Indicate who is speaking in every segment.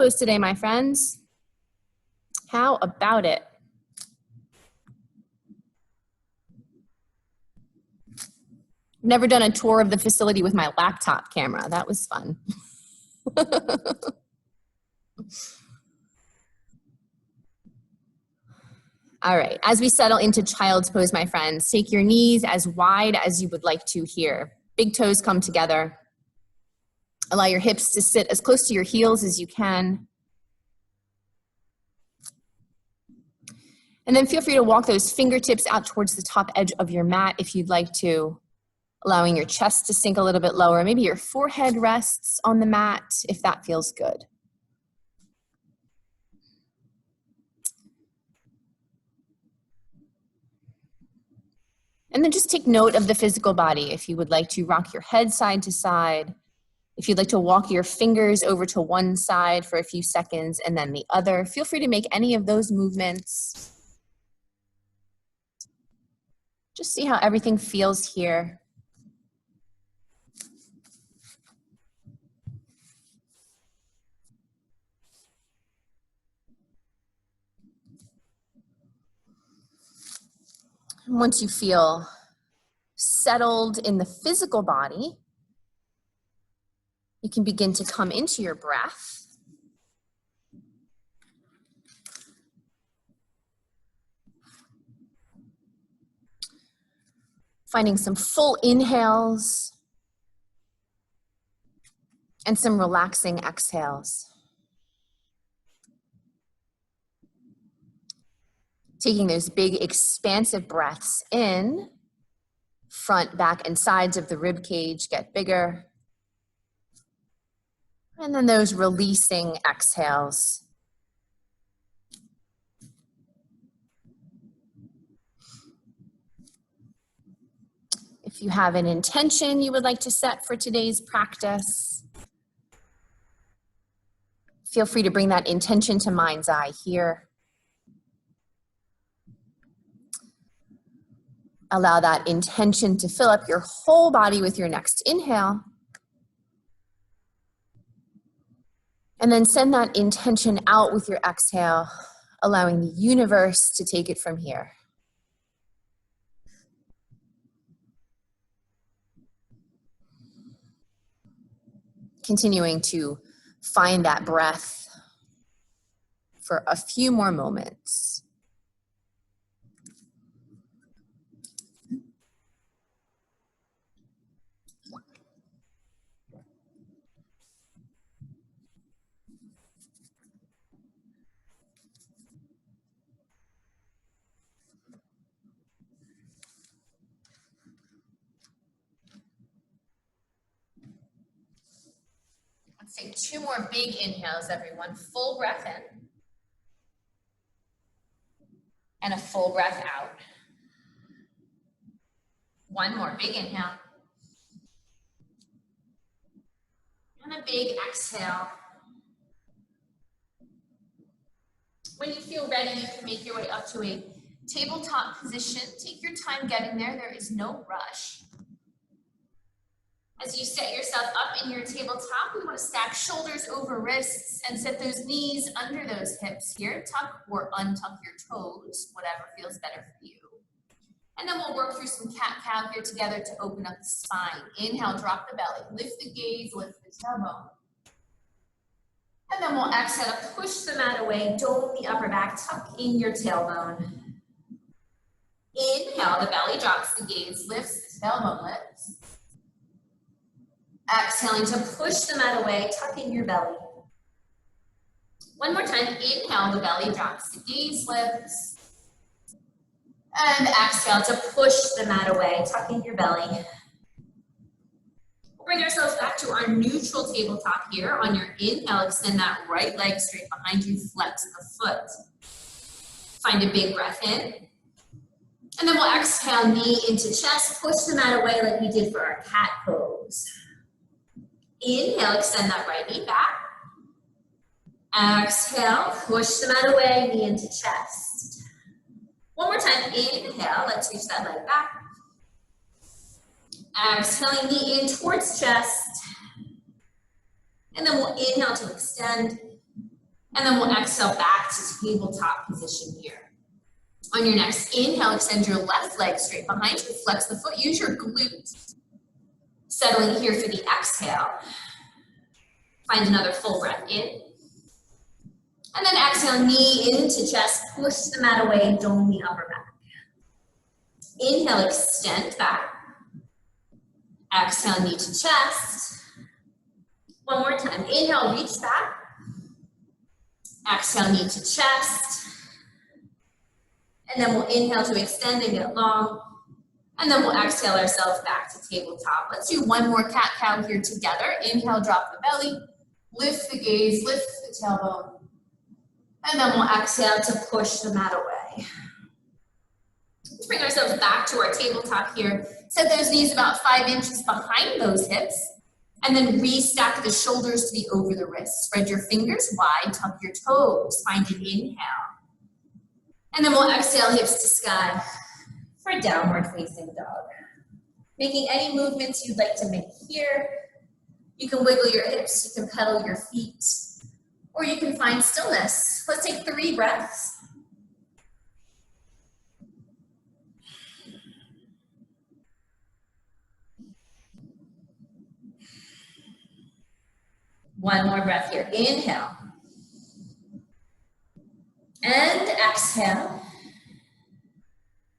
Speaker 1: Pose today, my friends. How about it? Never done a tour of the facility with my laptop camera. That was fun. All right, as we settle into child's pose, my friends, take your knees as wide as you would like to here. Big toes come together. Allow your hips to sit as close to your heels as you can. And then feel free to walk those fingertips out towards the top edge of your mat if you'd like to, allowing your chest to sink a little bit lower. Maybe your forehead rests on the mat if that feels good. And then just take note of the physical body. If you would like to rock your head side to side, if you'd like to walk your fingers over to one side for a few seconds and then the other, feel free to make any of those movements. Just see how everything feels here. And once you feel settled in the physical body, you can begin to come into your breath. Finding some full inhales and some relaxing exhales. Taking those big expansive breaths in, front, back, and sides of the rib cage get bigger. And then those releasing exhales. If you have an intention you would like to set for today's practice, feel free to bring that intention to mind's eye here. Allow that intention to fill up your whole body with your next inhale. And then send that intention out with your exhale, allowing the universe to take it from here. Continuing to find that breath for a few more moments. Let's take 2 more big inhales, everyone. Full breath in. And a full breath out. 1 more big inhale. And a big exhale. When you feel ready, you can make your way up to a tabletop position. Take your time getting there. There is no rush. As you set yourself up in your tabletop, we want to stack shoulders over wrists and set those knees under those hips here. Tuck or untuck your toes, whatever feels better for you. And then we'll work through some cat-cow here together to open up the spine. Inhale, drop the belly. Lift the gaze, lift the tailbone. And then we'll exhale, push the mat away, dome the upper back, tuck in your tailbone. Inhale, the belly drops, the gaze lifts, the tailbone lifts. Exhaling to push the mat away, tuck in your belly. 1 more time, inhale, the belly drops, the gaze lifts. And exhale to push the mat away, tuck in your belly. We'll bring ourselves back to our neutral tabletop here. On your inhale, extend that right leg straight behind you, flex the foot. Find a big breath in. And then we'll exhale, knee into chest, push the mat away like we did for our cat pose. Inhale, extend that right knee back. Exhale, push the mat away, knee into chest. 1 more time, inhale, let's reach that leg back. Exhaling, knee in towards chest. And then we'll inhale to extend. And then we'll exhale back to tabletop position here. On your next inhale, extend your left leg straight behind you, flex the foot, use your glutes. Settling here for the exhale. Find another full breath in. And then exhale, knee into chest, push the mat away, dome the upper back. Inhale, extend back. Exhale, knee to chest. One more time. Inhale, reach back. Exhale, knee to chest. And then we'll inhale to extend and get long. And then we'll exhale ourselves back to tabletop. Let's do one more cat-cow here together. Inhale, drop the belly. Lift the gaze, lift the tailbone. And then we'll exhale to push the mat away. Let's bring ourselves back to our tabletop here. Set those knees about 5 inches behind those hips. And then restack the shoulders to the over the wrists. Spread your fingers wide, tuck your toes. Find an inhale. And then we'll exhale hips to sky for downward facing dog. Making any movements you'd like to make here. You can wiggle your hips, you can pedal your feet, or you can find stillness. Let's take 3 breaths. One more breath here. Inhale. And exhale.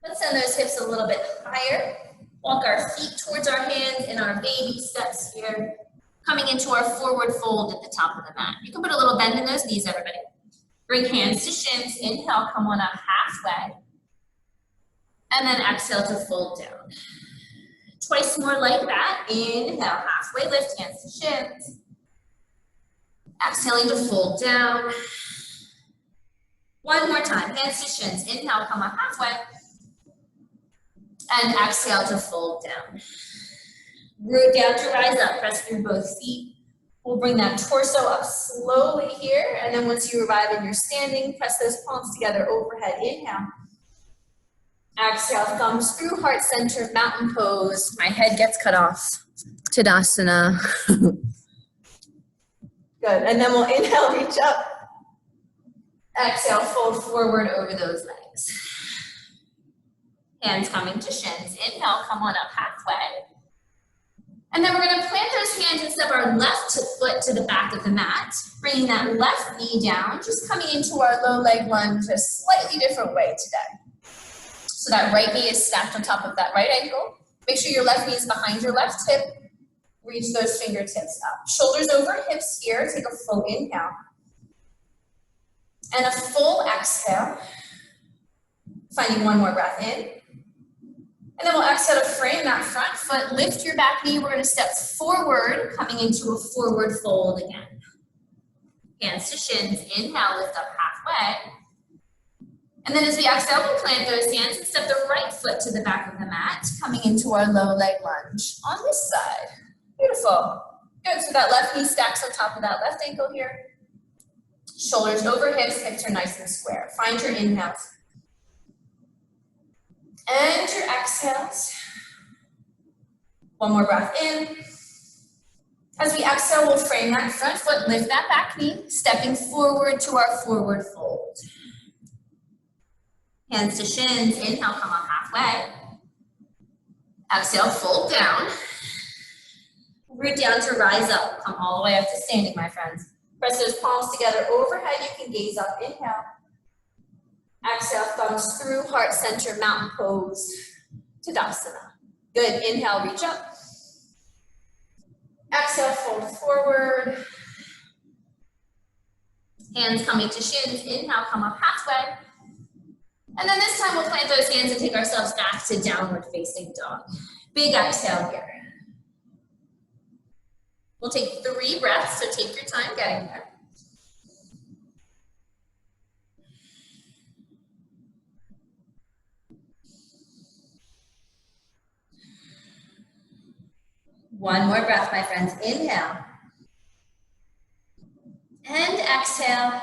Speaker 1: Let's send those hips a little bit higher. Walk our feet towards our hands in our baby steps here. Coming into our forward fold at the top of the mat. You can put a little bend in those knees, everybody. Bring hands to shins. Inhale, come on up halfway. And then exhale to fold down. Twice more like that. Inhale, halfway lift, hands to shins. Exhaling to fold down. One more time, hands to shins. Inhale, come up halfway. And exhale to fold down. Root down to rise up, press through both feet. We'll bring that torso up slowly here, and then once you arrive in your standing, press those palms together overhead. Inhale. Exhale, thumbs through, heart center, mountain pose. My head gets cut off. Tadasana. Good, and then we'll inhale, reach up. Exhale, fold forward over those legs. Hands coming to shins. Inhale, come on up halfway. And then we're going to plant those hands and step our left foot to the back of the mat, bringing that left knee down, just coming into our low leg lunge a slightly different way today. So that right knee is stacked on top of that right ankle. Make sure your left knee is behind your left hip. Reach those fingertips up. Shoulders over hips here. Take a full inhale. And a full exhale. Finding one more breath in. And then we'll exhale to frame that front foot, lift your back knee. We're going to step forward, coming into a forward fold again. Hands to shins, inhale, lift up halfway. And then as we exhale, we'll plant those hands and step the right foot to the back of the mat, coming into our low leg lunge on this side. Beautiful. Good, so that left knee stacks on top of that left ankle here. Shoulders over hips, hips are nice and square. Find your inhales. And your exhales. One more breath in. As we exhale, we'll frame that front foot, lift that back knee, stepping forward to our forward fold. Hands to shins, inhale, come up halfway. Exhale, fold down. Root down to rise up. Come all the way up to standing, my friends. Press those palms together overhead. You can gaze up, inhale. Exhale, thumbs through, heart center, mountain pose, Tadasana. Good, inhale, reach up. Exhale, fold forward. Hands coming to shins, inhale, come up halfway. And then this time we'll plant those hands and take ourselves back to downward facing dog. Big exhale here. We'll take 3 breaths, so take your time getting there. One more breath, my friends. Inhale. And exhale.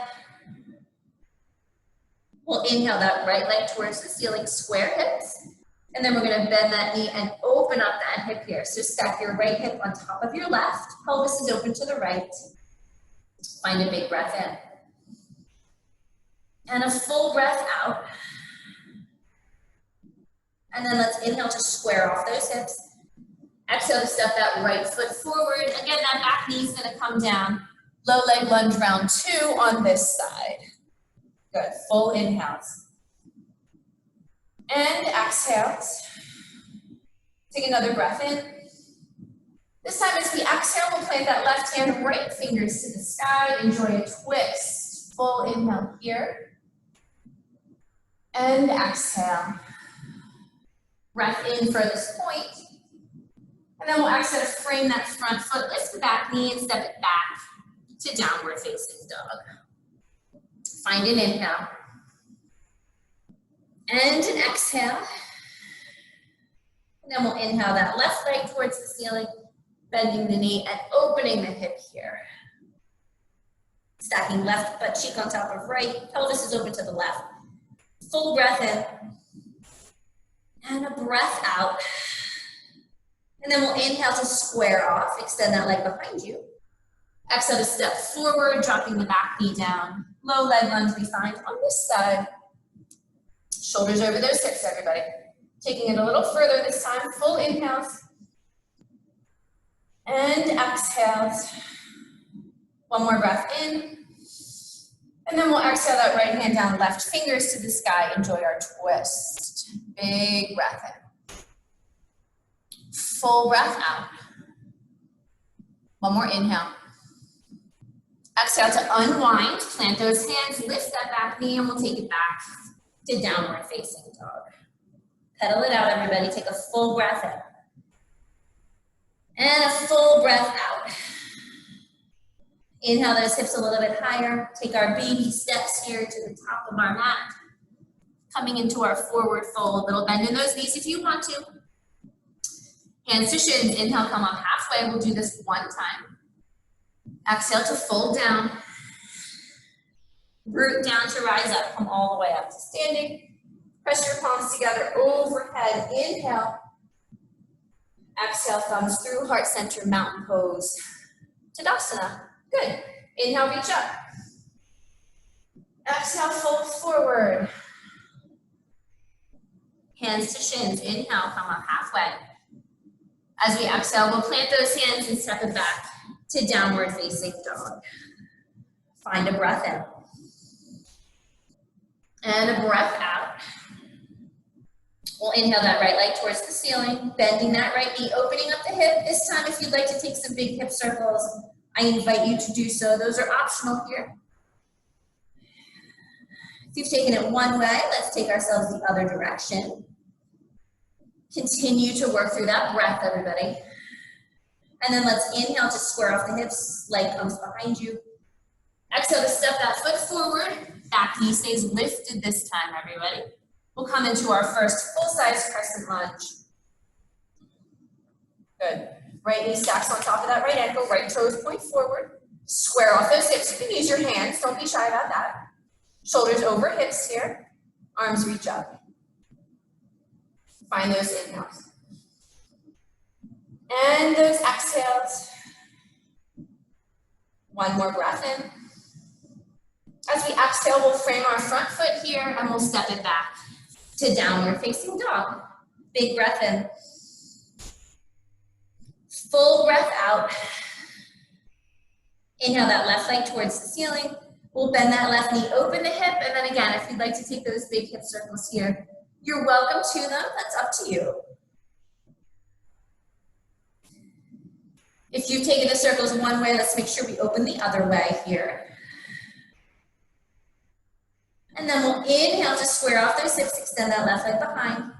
Speaker 1: We'll inhale that right leg towards the ceiling, square hips. And then we're going to bend that knee and open up that hip here. So stack your right hip on top of your left. Pelvis is open to the right. Find a big breath in. And a full breath out. And then let's inhale to square off those hips. Exhale to step that right foot forward. Again, that back knee is going to come down. Low leg lunge round 2 on this side. Good, full inhales. And exhales. Take another breath in. This time as we exhale, we'll plant that left hand, right fingers to the sky. Enjoy a twist. Full inhale here. And exhale. Breath in for this point. And then we'll exhale to frame that front foot, lift the back knee and step it back to downward facing dog. Find an inhale. And an exhale. And then we'll inhale that left leg towards the ceiling, bending the knee and opening the hip here. Stacking left butt cheek on top of right, pelvis is open to the left. Full breath in. And a breath out. And then we'll inhale to square off, extend that leg behind you. Exhale to step forward, dropping the back knee down. Low leg lunge we find on this side. Shoulders over those hips, everybody. Taking it a little further this time, full inhales. And exhales. One more breath in. And then we'll exhale that right hand down, left fingers to the sky. Enjoy our twist. Big breath in. Full breath out. One more inhale. Exhale to unwind, plant those hands, lift that back knee, and we'll take it back to downward facing dog. Pedal it out, everybody. Take a full breath in. And a full breath out. Inhale those hips a little bit higher. Take our baby steps here to the top of our mat. Coming into our forward fold. Little bend in those knees if you want to. Hands to shins, inhale, come up halfway. We'll do this one time. Exhale to fold down. Root down to rise up, come all the way up to standing. Press your palms together overhead, inhale. Exhale, thumbs through, heart center, mountain pose. Tadasana, good. Inhale, reach up. Exhale, fold forward. Hands to shins, inhale, come up halfway. As we exhale, we'll plant those hands and step it back to downward facing dog. Find a breath in. And a breath out. We'll inhale that right leg towards the ceiling, bending that right knee, opening up the hip. This time, if you'd like to take some big hip circles, I invite you to do so. Those are optional here. If you've taken it one way, let's take ourselves the other direction. Continue to work through that breath, everybody. And then let's inhale to square off the hips, leg comes behind you. Exhale to step that foot forward, back knee stays lifted this time, everybody. We'll come into our first full-size crescent lunge. Good. Right knee stacks on top of that right ankle, right toes point forward. Square off those hips. You can use your hands, don't be shy about that. Shoulders over hips here, arms reach up. Find those inhales. And those exhales. One more breath in. As we exhale, we'll frame our front foot here and we'll step it back to downward facing dog. Big breath in. Full breath out. Inhale that left leg towards the ceiling. We'll bend that left knee, open the hip, and then again, if you'd like to take those big hip circles here, you're welcome to them. That's up to you. If you've taken the circles one way, let's make sure we open the other way here. And then we'll inhale to square off those hips, extend that left leg behind.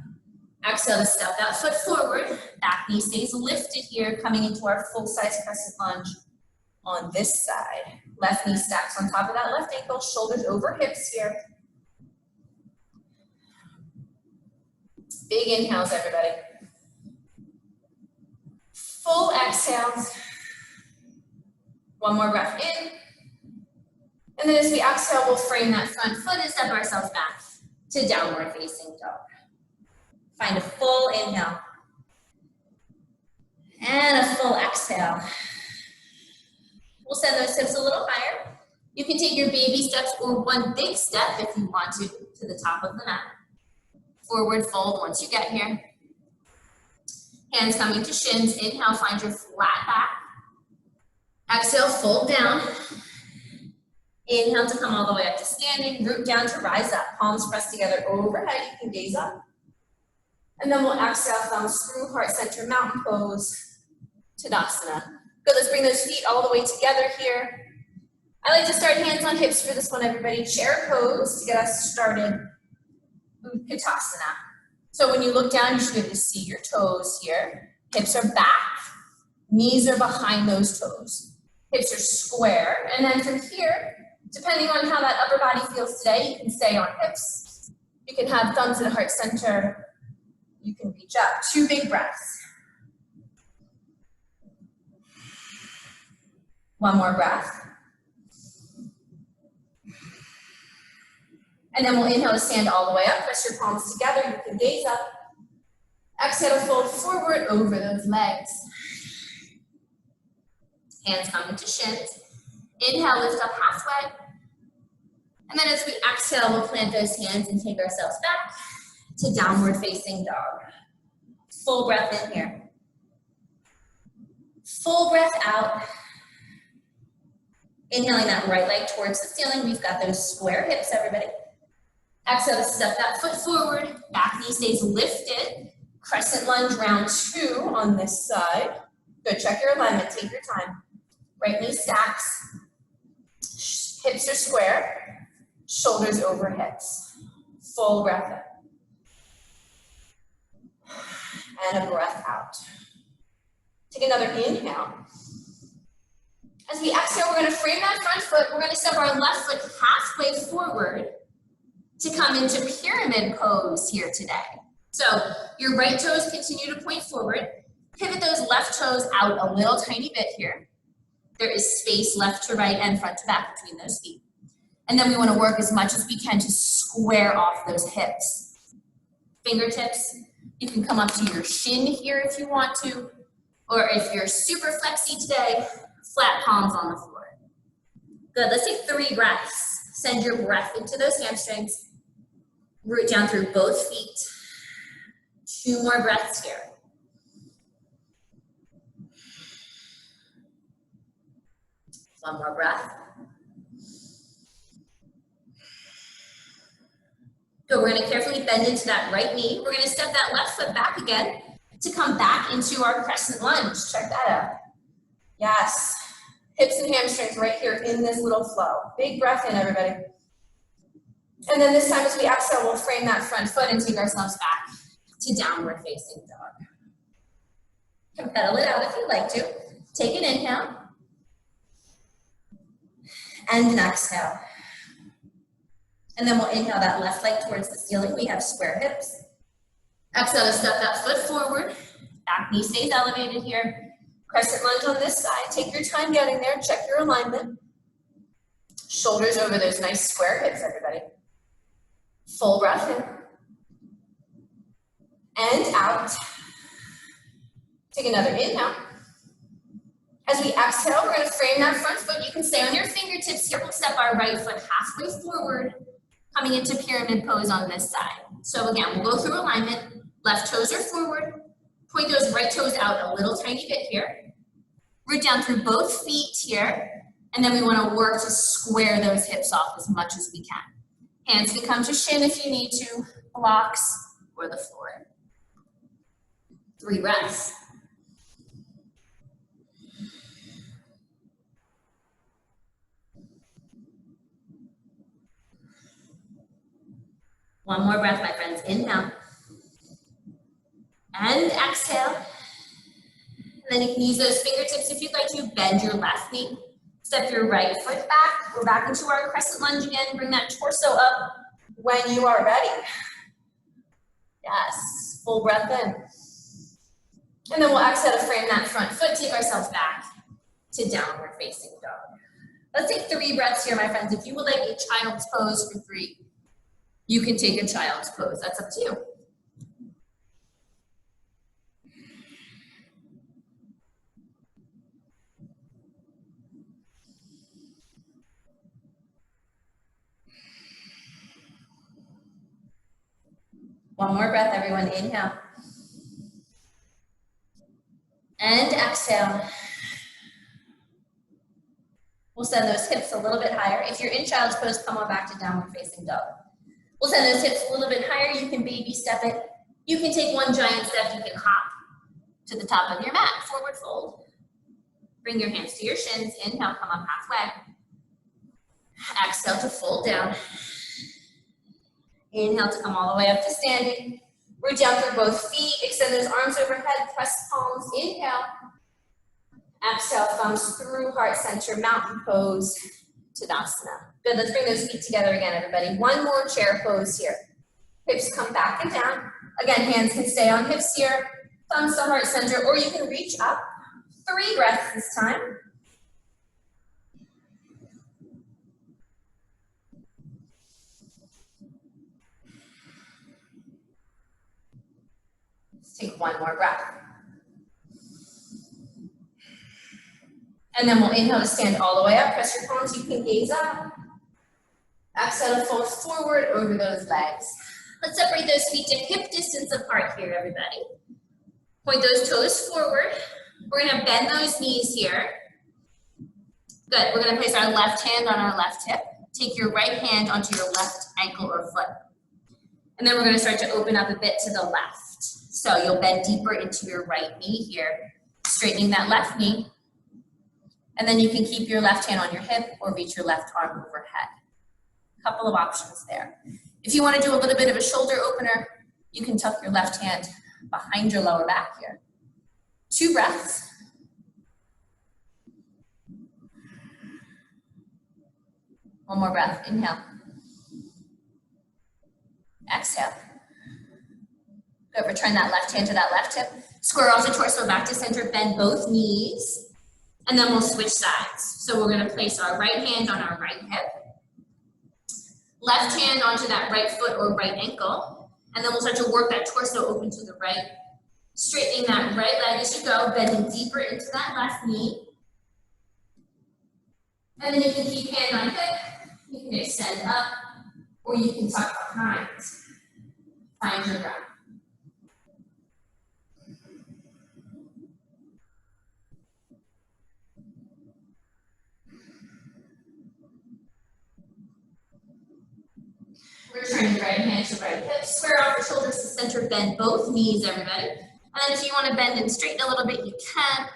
Speaker 1: Exhale to step that foot forward. Back knee stays lifted here, coming into our full-size crescent lunge on this side. Left knee stacks on top of that left ankle, shoulders over hips here. Big inhales, everybody. Full exhales. One more breath in. And then as we exhale, we'll frame that front foot and step ourselves back to downward facing dog. Find a full inhale. And a full exhale. We'll send those hips a little higher. You can take your baby steps or one big step if you want to the top of the mat. Forward fold once you get here. Hands coming to shins. Inhale, find your flat back. Exhale, fold down. Inhale to come all the way up to standing. Root down to rise up. Palms pressed together overhead. You can gaze up. And then we'll exhale, thumb screw, heart center, mountain pose, Tadasana. Good, let's bring those feet all the way together here. I like to start hands on hips for this one, everybody. Chair pose to get us started. Utkatasana. So when you look down, you should be able to see your toes here. Hips are back. Knees are behind those toes. Hips are square. And then from here, depending on how that upper body feels today, you can stay on hips. You can have thumbs at heart center. You can reach up. 2 big breaths. One more breath. And then we'll inhale to stand all the way up. Press your palms together. You can gaze up. Exhale to fold forward over those legs. Hands coming to shins. Inhale, lift up halfway. And then as we exhale, we'll plant those hands and take ourselves back to downward facing dog. Full breath in here. Full breath out. Inhaling that right leg towards the ceiling. We've got those square hips, everybody. Exhale to step that foot forward. Back knee stays lifted. Crescent lunge round 2 on this side. Good, check your alignment, take your time. Right knee stacks. Hips are square. Shoulders over hips. Full breath in. And a breath out. Take another inhale. As we exhale, we're going to frame that front foot. We're going to step our left foot halfway forward to come into pyramid pose here today. So your right toes continue to point forward. Pivot those left toes out a little tiny bit here. There is space left to right and front to back between those feet. And then we want to work as much as we can to square off those hips. Fingertips. You can come up to your shin here if you want to, or if you're super flexy today, flat palms on the floor. Good, let's take 3 breaths. Send your breath into those hamstrings. Root down through both feet. 2 more breaths here. One more breath. Good, we're gonna carefully bend into that right knee. We're gonna step that left foot back again to come back into our crescent lunge. Check that out. Yes, hips and hamstrings right here in this little flow. Big breath in, everybody. And then this time as we exhale, we'll frame that front foot and take ourselves back to downward facing dog. You can pedal it out if you'd like to. Take an inhale. And an exhale. And then we'll inhale that left leg towards the ceiling. We have square hips. Exhale to step that foot forward. Back knee stays elevated here. Crescent lunge on this side. Take your time getting there. Check your alignment. Shoulders over those nice square hips, everybody. Full breath in. And out. Take another inhale. As we exhale, we're going to frame that front foot. You can stay on your fingertips here. We'll step our right foot halfway forward, coming into pyramid pose on this side. So again, we'll go through alignment. Left toes are forward. Point those right toes out a little tiny bit here. Root down through both feet here. And then we want to work to square those hips off as much as we can. Hands can come to shin if you need to, blocks, or the floor. 3 breaths. One more breath, my friends. Inhale. And exhale. And then you can use those fingertips if you'd like to. Bend your left knee. Step your right foot back. We're back into our crescent lunge again. Bring that torso up when you are ready. Yes, full breath in. And then we'll exhale to frame that front foot. Take ourselves back to downward facing dog. Let's take 3 breaths here, my friends. If you would like a child's pose for 3, you can take a child's pose. That's up to you. One more breath, everyone. Inhale. And exhale. We'll send those hips a little bit higher. If you're in child's pose, come on back to downward facing dog. We'll send those hips a little bit higher. You can baby step it. You can take one giant step. You can hop to the top of your mat. Forward fold. Bring your hands to your shins. Inhale, come up halfway. Exhale to fold down. Inhale to come all the way up to standing. Root down through both feet. Extend those arms overhead. Press palms. Inhale. Exhale, thumbs through heart center, mountain pose, Tadasana. Good, let's bring those feet together again, everybody. One more chair pose here. Hips come back and down. Again, hands can stay on hips here. Thumbs to heart center, or you can reach up. 3 breaths this time. Let's take one more breath. And then we'll inhale to stand all the way up. Press your palms, you can gaze up. Exhale to fold forward over those legs. Let's separate those feet to hip distance apart here, everybody. Point those toes forward. We're gonna bend those knees here. Good, we're gonna place our left hand on our left hip. Take your right hand onto your left ankle or foot. And then we're gonna start to open up a bit to the left. So you'll bend deeper into your right knee here, straightening that left knee. And then you can keep your left hand on your hip or reach your left arm overhead. Couple of options there. If you want to do a little bit of a shoulder opener, you can tuck your left hand behind your lower back here. 2 breaths. One more breath. Inhale. Exhale. Good. Return that left hand to that left hip. Square off the torso back to center. Bend both knees. And then we'll switch sides. So we're gonna place our right hand on our right hip, left hand onto that right foot or right ankle, and then we'll start to work that torso open to the right, straightening that right leg as you go, bending deeper into that left knee. And then you can keep hand on hip, you can extend up, or you can tuck behind. Find your ground. Return your right hand to right hip, square off your shoulders to center, bend both knees, everybody. And then if you want to bend and straighten a little bit, you can.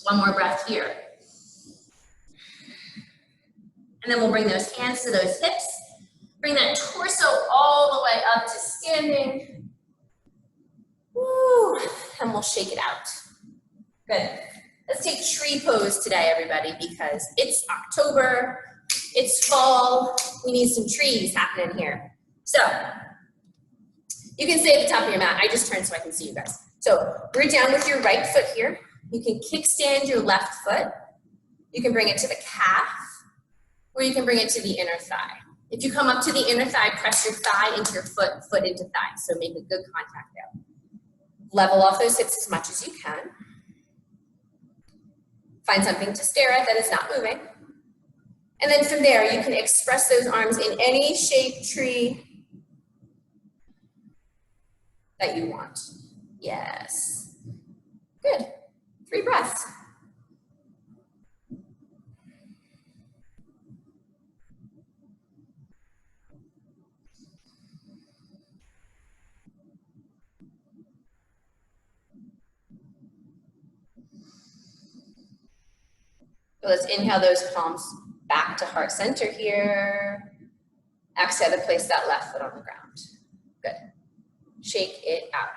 Speaker 1: One more breath here. And then we'll bring those hands to those hips. Bring that torso all the way up to standing. Woo, and we'll shake it out. Good. Let's take tree pose today, everybody, because it's October. It's fall, we need some trees happening here. So, you can stay at the top of your mat. I just turned so I can see you guys. So, root down with your right foot here. You can kickstand your left foot. You can bring it to the calf, or you can bring it to the inner thigh. If you come up to the inner thigh, press your thigh into your foot, foot into thigh. So make a good contact there. Level off those hips as much as you can. Find something to stare at that is not moving. And then from there, you can express those arms in any shape tree that you want. Yes. Good. 3 breaths. So let's inhale those palms back to heart center here. Exhale to place that left foot on the ground. Good. Shake it out.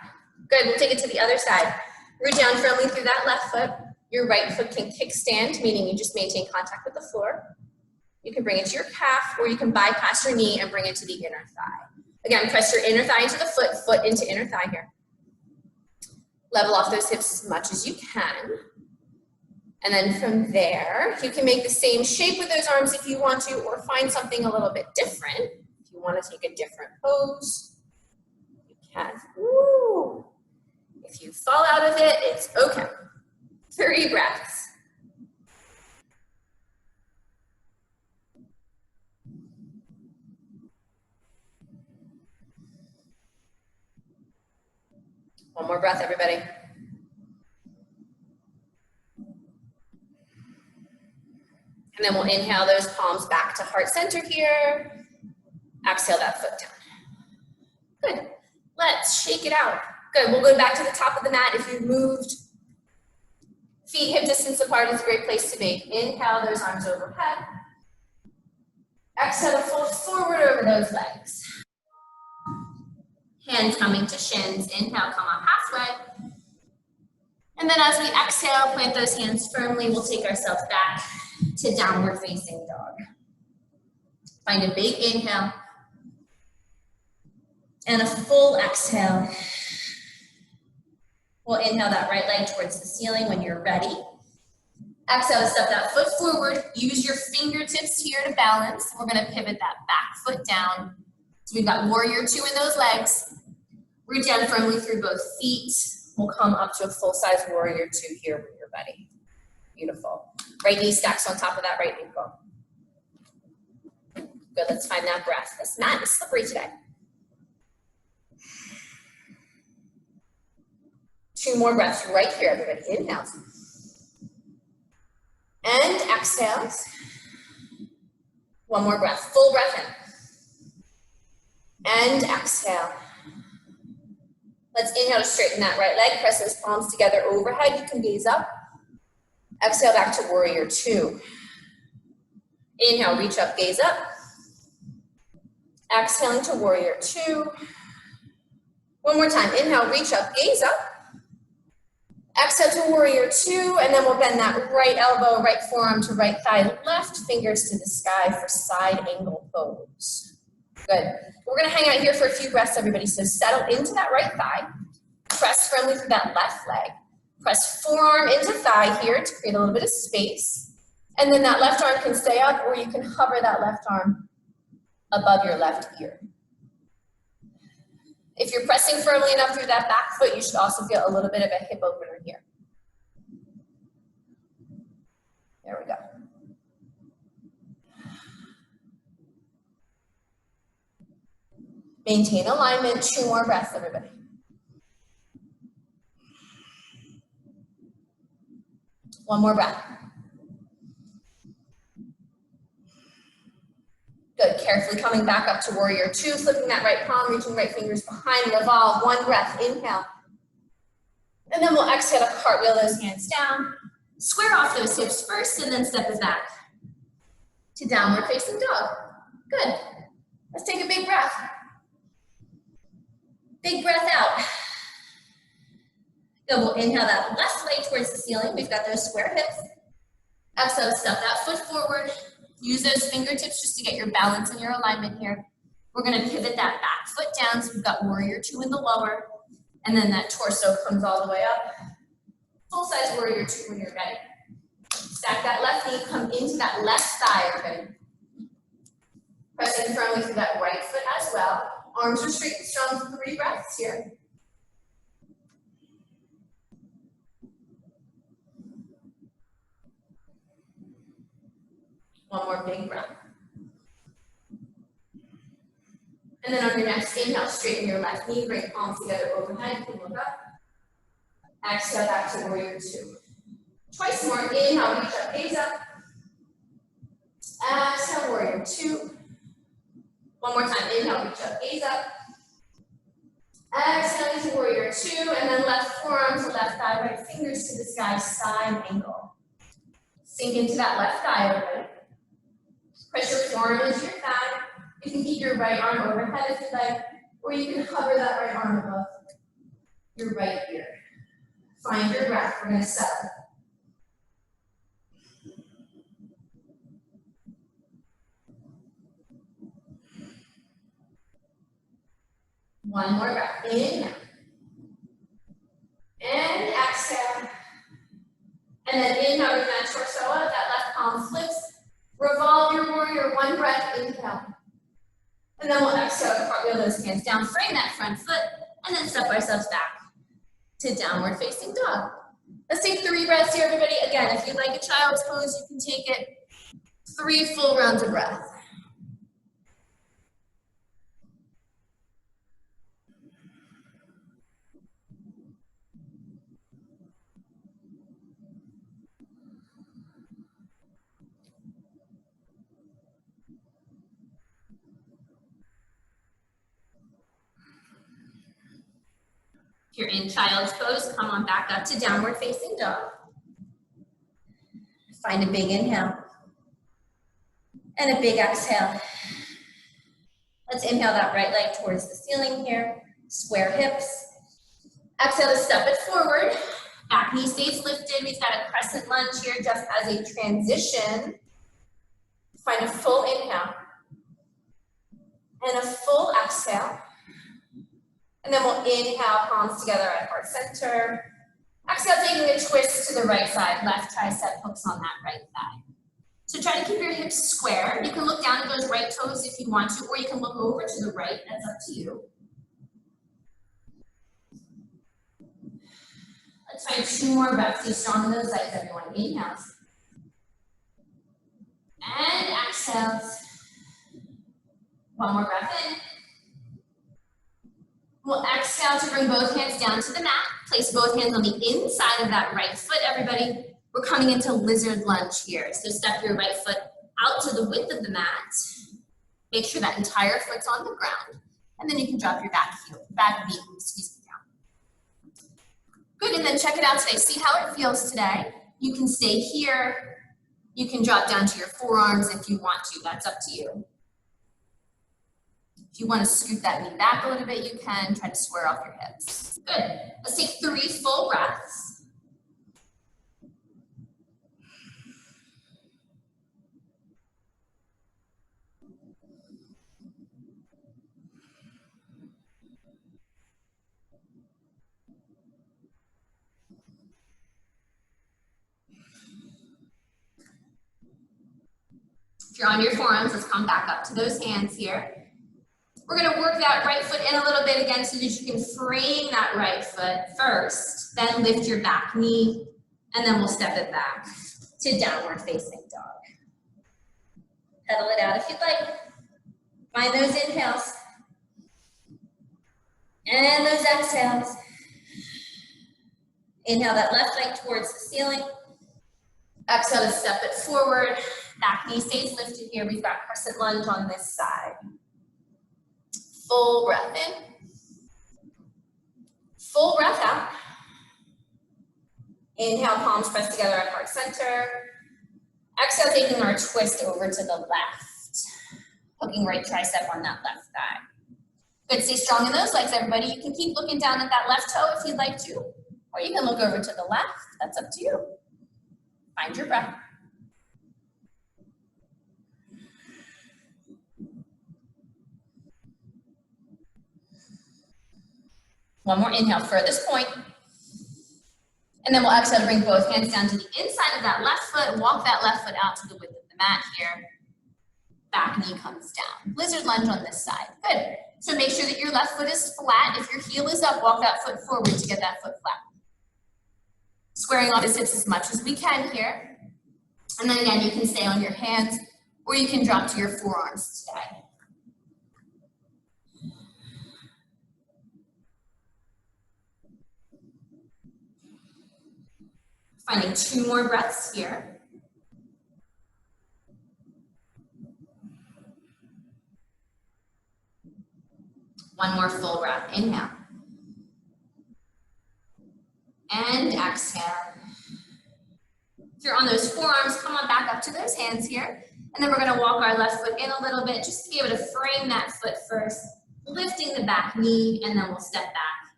Speaker 1: Good, we'll take it to the other side. Root down firmly through that left foot. Your right foot can kickstand, meaning you just maintain contact with the floor. You can bring it to your calf, or you can bypass your knee and bring it to the inner thigh. Again, press your inner thigh into the foot, foot into inner thigh here. Level off those hips as much as you can. And then from there, you can make the same shape with those arms if you want to, or find something a little bit different. If you want to take a different pose, you can. Woo. If you fall out of it, it's okay. 3 breaths. One more breath, everybody. And then we'll inhale those palms back to heart center here. Exhale that foot down. Good. Let's shake it out. Good. We'll go back to the top of the mat. If you've moved, feet hip distance apart is a great place to be. Inhale those arms overhead. Exhale to fold forward over those legs. Hands coming to shins. Inhale, come up halfway. And then as we exhale, plant those hands firmly. We'll take ourselves back to downward facing dog. Find a big inhale. And a full exhale. We'll inhale that right leg towards the ceiling when you're ready. Exhale to step that foot forward. Use your fingertips here to balance. We're gonna pivot that back foot down. So we've got warrior two in those legs. Root down firmly through both feet. We'll come up to a full-size warrior two here when you're ready. Beautiful. Right knee stacks on top of that right ankle. Good, let's find that breath. This mat is slippery today. Two more breaths right here, everybody. Inhale. And exhales. One more breath, full breath in. And exhale. Let's inhale to straighten that right leg. Press those palms together overhead. You can gaze up. Exhale back to warrior two. Inhale, reach up, gaze up. Exhaling to warrior two. One more time. Inhale, reach up, gaze up. Exhale to warrior two, and then we'll bend that right elbow, right forearm to right thigh, left fingers to the sky for side angle pose. Good. We're gonna hang out here for a few breaths, everybody. So settle into that right thigh. Press firmly through that left leg. Press forearm into thigh here to create a little bit of space. And then that left arm can stay up, or you can hover that left arm above your left ear. If you're pressing firmly enough through that back foot, you should also feel a little bit of a hip opener here. There we go. Maintain alignment. Two more breaths, everybody. One more breath. Good, carefully coming back up to warrior two, flipping that right palm, reaching right fingers behind, revolve, one breath, inhale. And then we'll exhale to cartwheel those hands down, square off those hips first, and then step it back to downward facing dog. Good, let's take a big breath. Big breath out. Good, we'll inhale that left leg towards the ceiling. We've got those square hips. Exhale, step that foot forward. Use those fingertips just to get your balance and your alignment here. We're gonna pivot that back foot down, so we've got warrior two in the lower, and then that torso comes all the way up. Full-size warrior two when you're ready. Stack that left knee, come into that left thigh, everybody. Pressing firmly through that right foot as well. Arms are straight and strong, 3 breaths here. One more big breath. And then on your next inhale, straighten your left knee, bring palms together overhead, you can look up. Exhale back to warrior two. Twice more, inhale, reach up, gaze up. Exhale, warrior two. One more time, inhale, reach up, gaze up. Exhale to warrior two, and then left forearm to left thigh, right fingers to the sky, side angle. Sink into that left thigh, everybody. Press your forearm into your thigh. You can keep your right arm overhead if you like, or you can hover that right arm above your right ear. Find your breath. We're going to settle. One more breath. Inhale. And exhale. And then inhale, bring that torso up. That left palm flips. Revolve your warrior, one breath, inhale. And then we'll exhale, cartwheel those hands down, frame that front foot, and then step ourselves back to downward facing dog. Let's take 3 breaths here, everybody. Again, if you'd like a child's pose, you can take it 3 full rounds of breath. you're in child's pose, come on back up to downward facing dog. Find a big inhale and a big exhale. Let's inhale that right leg towards the ceiling here. Square hips. Exhale to step it forward. Back knee stays lifted. We've got a crescent lunge here just as a transition. Find a full inhale and a full exhale. And then we'll inhale, palms together at heart center. Exhale, taking a twist to the right side. Left tricep hooks on that right thigh. So try to keep your hips square. You can look down at those right toes if you want to, or you can look over to the right. That's up to you. Let's find 2 more breaths. Stay strong in those legs, everyone. Inhales. And exhales. 1 more breath in. We'll exhale to bring both hands down to the mat. Place both hands on the inside of that right foot, everybody. We're coming into lizard lunge here. So step your right foot out to the width of the mat. Make sure that entire foot's on the ground. And then you can drop your back knee, down. Good, and then check it out today. See how it feels today. You can stay here. You can drop down to your forearms if you want to. That's up to you. If you want to scoot that knee back a little bit, you can. Try to square off your hips. Good. Let's take 3 full breaths. If you're on your forearms, let's come back up to those hands here. We're going to work that right foot in a little bit again so that you can frame that right foot first, then lift your back knee, and then we'll step it back to downward facing dog. Pedal it out if you'd like. Find those inhales and those exhales. Inhale that left leg towards the ceiling. Exhale to step it forward. Back knee stays lifted here. We've got crescent lunge on this side. Full breath in. Full breath out. Inhale, palms pressed together at heart center. Exhale, taking our twist over to the left. Hooking right tricep on that left thigh. Good, stay strong in those legs, everybody. You can keep looking down at that left toe if you'd like to, or you can look over to the left. That's up to you. Find your breath. One more inhale, furthest point. And then we'll exhale to bring both hands down to the inside of that left foot. Walk that left foot out to the width of the mat here. Back knee comes down. Lizard lunge on this side. Good. So make sure that your left foot is flat. If your heel is up, walk that foot forward to get that foot flat. Squaring off the hips as much as we can here. And then again, you can stay on your hands or you can drop to your forearms today. Finding 2 more breaths here. One more full breath. Inhale. And exhale. If you're on those forearms, come on back up to those hands here. And then we're going to walk our left foot in a little bit just to be able to frame that foot first, lifting the back knee, and then we'll step back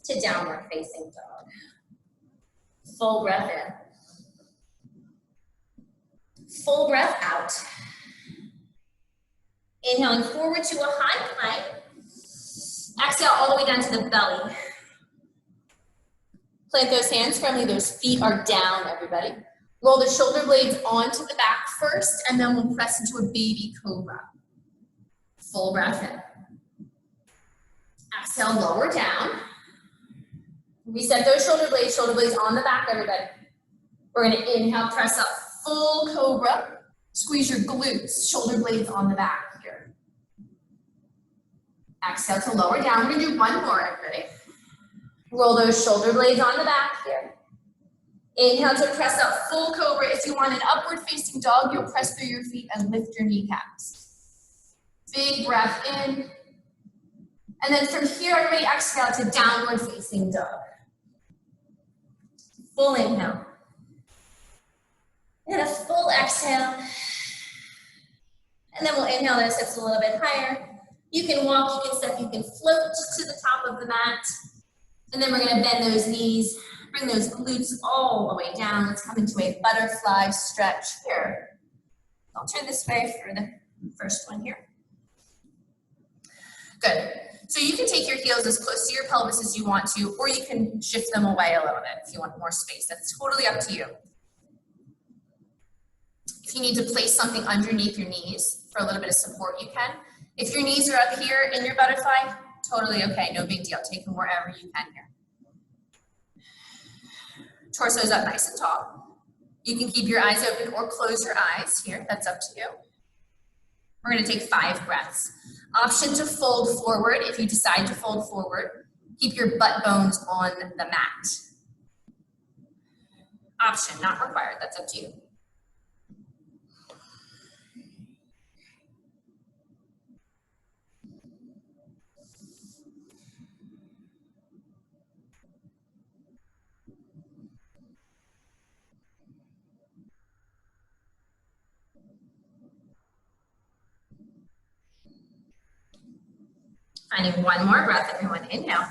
Speaker 1: to downward facing dog. Full breath in. Full breath out. Inhaling forward to a high plank. Exhale all the way down to the belly. Plant those hands firmly. Those feet are down, everybody. Roll the shoulder blades onto the back first, and then we'll press into a baby cobra. Full breath in. Exhale, lower down. Reset those shoulder blades on the back, everybody. We're going to inhale, press up, full cobra. Squeeze your glutes, shoulder blades on the back here. Exhale to lower down. We're going to do one more, everybody. Roll those shoulder blades on the back here. Inhale to press up, full cobra. If you want an upward facing dog, you'll press through your feet and lift your kneecaps. Big breath in. And then from here, everybody exhale to downward facing dog. Full inhale. And a full exhale. And then we'll inhale those hips a little bit higher. You can walk, you can step, you can float to the top of the mat. And then we're gonna bend those knees, bring those glutes all the way down. Let's come into a butterfly stretch here. I'll turn this way for the first one here. Good. So you can take your heels as close to your pelvis as you want to, or you can shift them away a little bit if you want more space. That's totally up to you. If you need to place something underneath your knees for a little bit of support, you can. If your knees are up here in your butterfly, totally okay, no big deal. Take them wherever you can here. Torso's up nice and tall. You can keep your eyes open or close your eyes here. That's up to you. We're going to take 5 breaths. Option to fold forward if you decide to fold forward. Keep your butt bones on the mat. Option, not required. That's up to you. Finding one more breath, everyone. Inhale.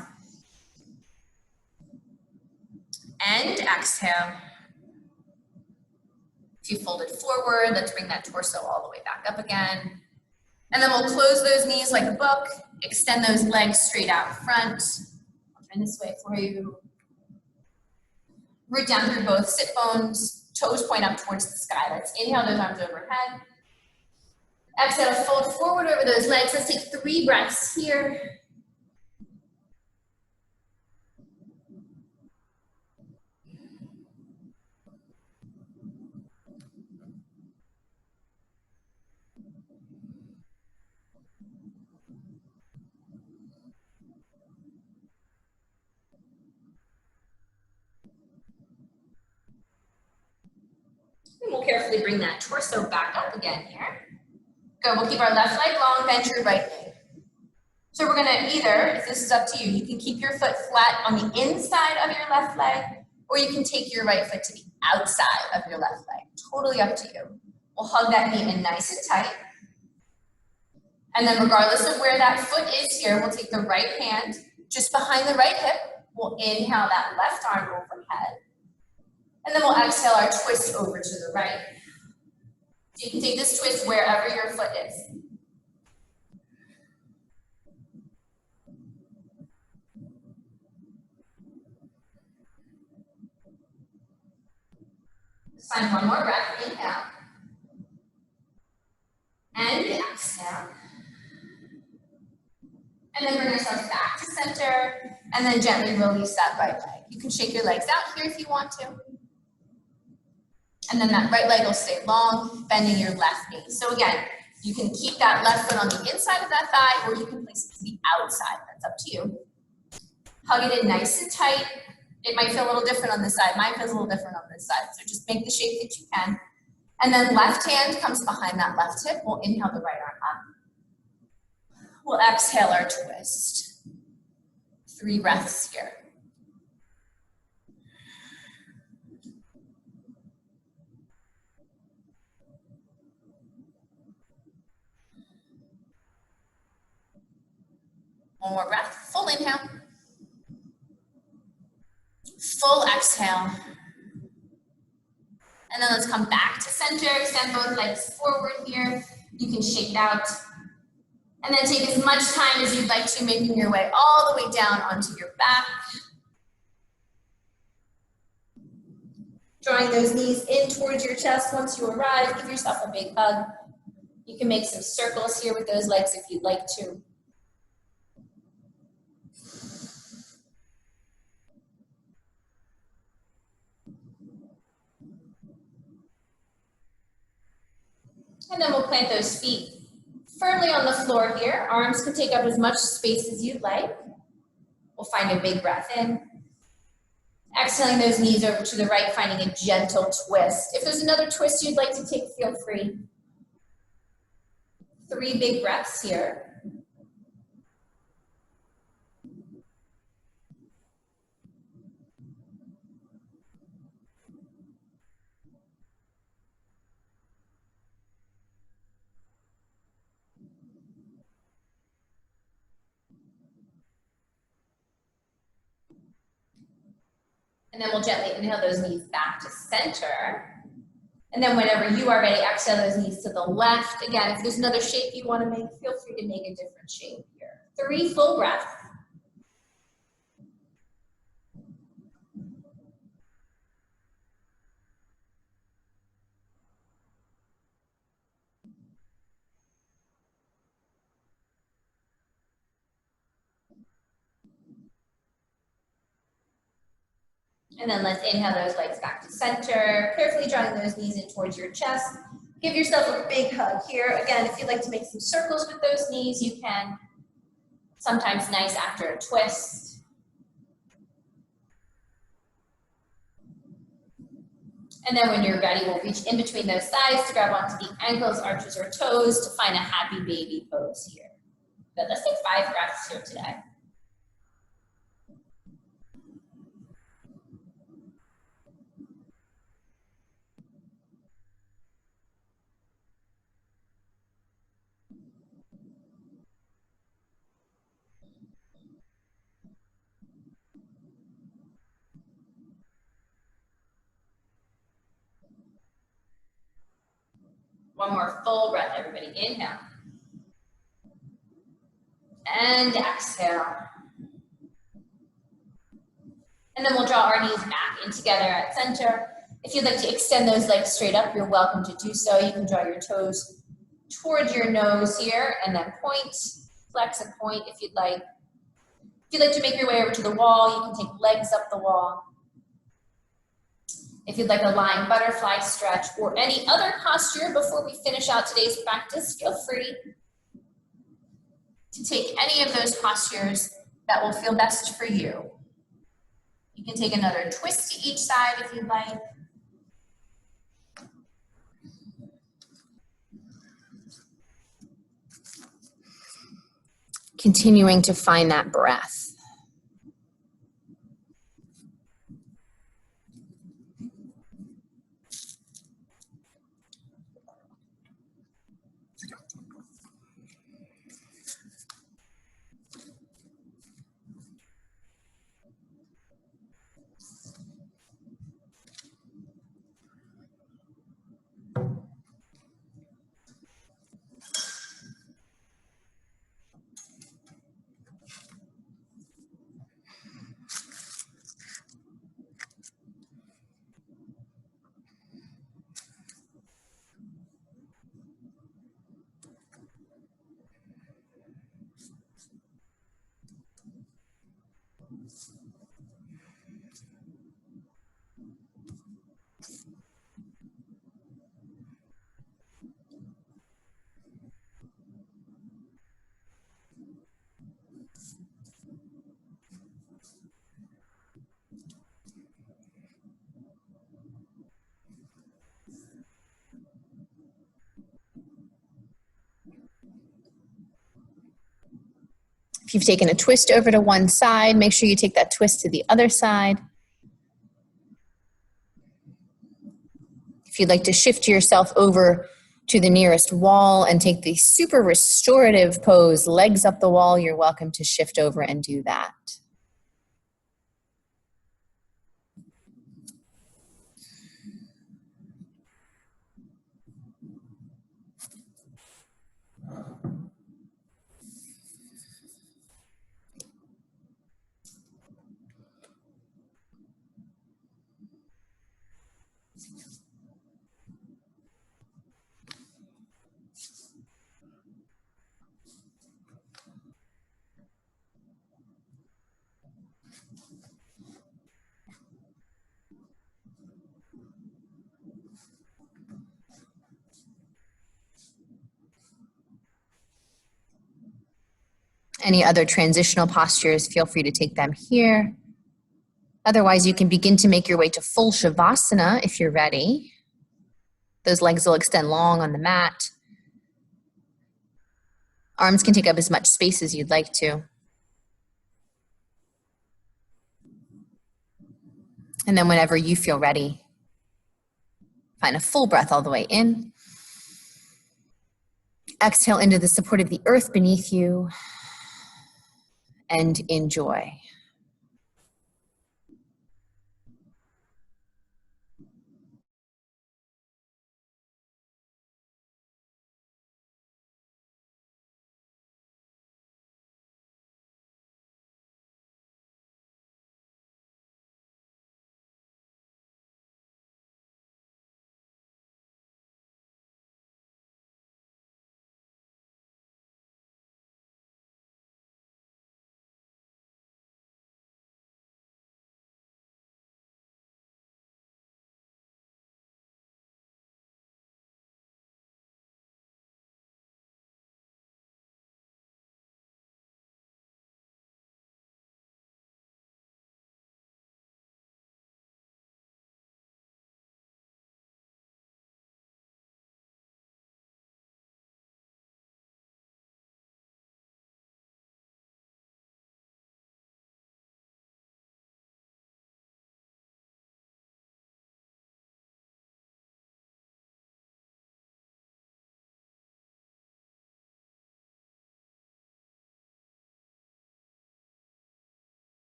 Speaker 1: And exhale. If you fold it forward, let's bring that torso all the way back up again. And then we'll close those knees like a book. Extend those legs straight out front. I'll turn this way for you. Root down through both sit bones. Toes point up towards the sky. Let's inhale those arms overhead. Exhale, fold forward over those legs. Let's take 3 breaths here. And we'll carefully bring that torso back up again here. Good, we'll keep our left leg long, bend your right leg. So we're gonna either, if this is up to you, you can keep your foot flat on the inside of your left leg, or you can take your right foot to the outside of your left leg. Totally up to you. We'll hug that knee in nice and tight. And then regardless of where that foot is here, we'll take the right hand just behind the right hip. We'll inhale that left arm overhead. And then we'll exhale our twist over to the right. So you can take this twist wherever your foot is. Let's find one more breath. Inhale. And exhale. And then bring ourselves back to center. And then gently release that right leg. You can shake your legs out here if you want to. And then that right leg will stay long, bending your left knee. So again, you can keep that left foot on the inside of that thigh, or you can place it to the outside. That's up to you. Hug it in nice and tight. It might feel a little different on this side. Mine feels a little different on this side. So just make the shape that you can. And then left hand comes behind that left hip. We'll inhale the right arm up. We'll exhale our twist. 3 breaths here. One more breath, full inhale. Full exhale. And then let's come back to center, extend both legs forward here. You can shake out. And then take as much time as you'd like to, making your way all the way down onto your back. Drawing those knees in towards your chest. Once you arrive, give yourself a big hug. You can make some circles here with those legs if you'd like to. And then we'll plant those feet firmly on the floor here. Arms can take up as much space as you'd like. We'll find a big breath in. Exhaling those knees over to the right, finding a gentle twist. If there's another twist you'd like to take, feel free. 3 big breaths here. And then we'll gently inhale those knees back to center. And then whenever you are ready, exhale those knees to the left. Again, if there's another shape you want to make, feel free to make a different shape here. 3 full breaths. And then let's inhale those legs back to center, carefully drawing those knees in towards your chest. Give yourself a big hug here. Again, if you'd like to make some circles with those knees, you can. Sometimes nice after a twist. And then when you're ready, we'll reach in between those thighs to grab onto the ankles, arches, or toes to find a happy baby pose here. But let's take 5 breaths here today. One more full breath, everybody. Inhale. And exhale. And then we'll draw our knees back in together at center. If you'd like to extend those legs straight up, you're welcome to do so. You can draw your toes towards your nose here and then point, flex and point if you'd like. If you'd like to make your way over to the wall, you can take legs up the wall. If you'd like a lying butterfly stretch or any other posture before we finish out today's practice, feel free to take any of those postures that will feel best for you. You can take another twist to each side if you'd like. Continuing to find that breath. If you've taken a twist over to one side, make sure you take that twist to the other side. If you'd like to shift yourself over to the nearest wall and take the super restorative pose, legs up the wall, you're welcome to shift over and do that. Any other transitional postures, feel free to take them here. Otherwise, you can begin to make your way to full Shavasana if you're ready. Those legs will extend long on the mat. Arms can take up as much space as you'd like to. And then whenever you feel ready, find a full breath all the way in. Exhale into the support of the earth beneath you. And enjoy.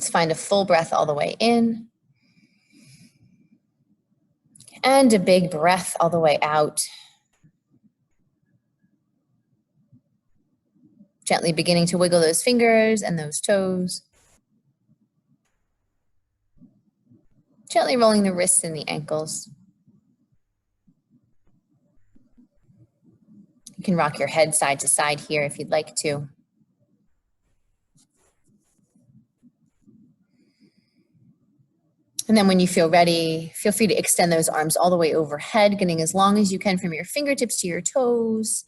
Speaker 2: Let's find a full breath all the way in. And a big breath all the way out. Gently beginning to wiggle those fingers and those toes. Gently rolling the wrists and the ankles. You can rock your head side to side here if you'd like to. And then when you feel ready, feel free to extend those arms all the way overhead, getting as long as you can from your fingertips to your toes.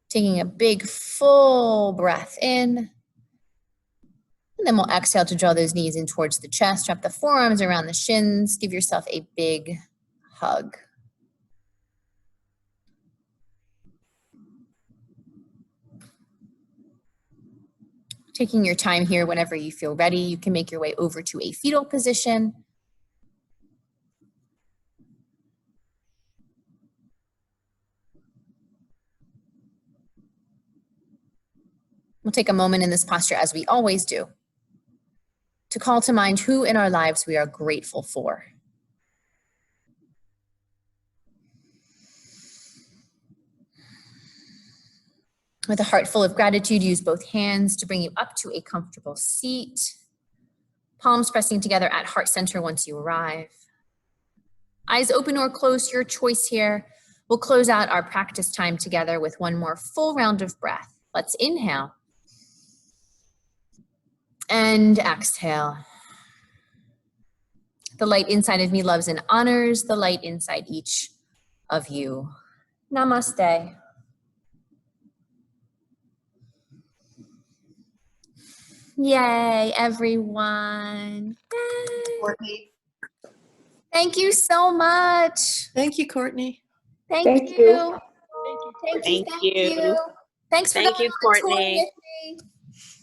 Speaker 2: Taking a big full breath in. And then we'll exhale to draw those knees in towards the chest. Wrap the forearms around the shins. Give yourself a big hug. Taking your time here whenever you feel ready, you can make your way over to a fetal position. We'll take a moment in this posture, as we always do, to call to mind who in our lives we are grateful for. With a heart full of gratitude, use both hands to bring you up to a comfortable seat. Palms pressing together at heart center once you arrive. Eyes open or closed, your choice here. We'll close out our practice time together with one more full round of breath. Let's inhale. And exhale. The light inside of me loves and honors the light inside each of you. Namaste. Yay, everyone. Yay.
Speaker 3: Courtney.
Speaker 2: Thank you so much.
Speaker 3: Thank you, Courtney.
Speaker 2: Thank you.
Speaker 4: Thank you.
Speaker 2: Thanks for
Speaker 4: Thank
Speaker 2: going
Speaker 4: you,
Speaker 2: on the tour
Speaker 4: Courtney.
Speaker 2: with me.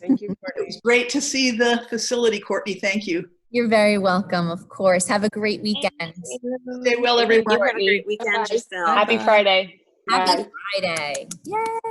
Speaker 4: Thank you,
Speaker 3: It
Speaker 4: Courtney.
Speaker 3: was great to see the facility, Courtney. Thank you.
Speaker 2: You're very welcome, of course. Have a great weekend.
Speaker 3: Stay well,
Speaker 4: Thank you.
Speaker 3: everyone.
Speaker 4: Have a great weekend yourself.
Speaker 5: Happy Friday.
Speaker 2: Happy
Speaker 5: Bye.
Speaker 2: Friday. Yay.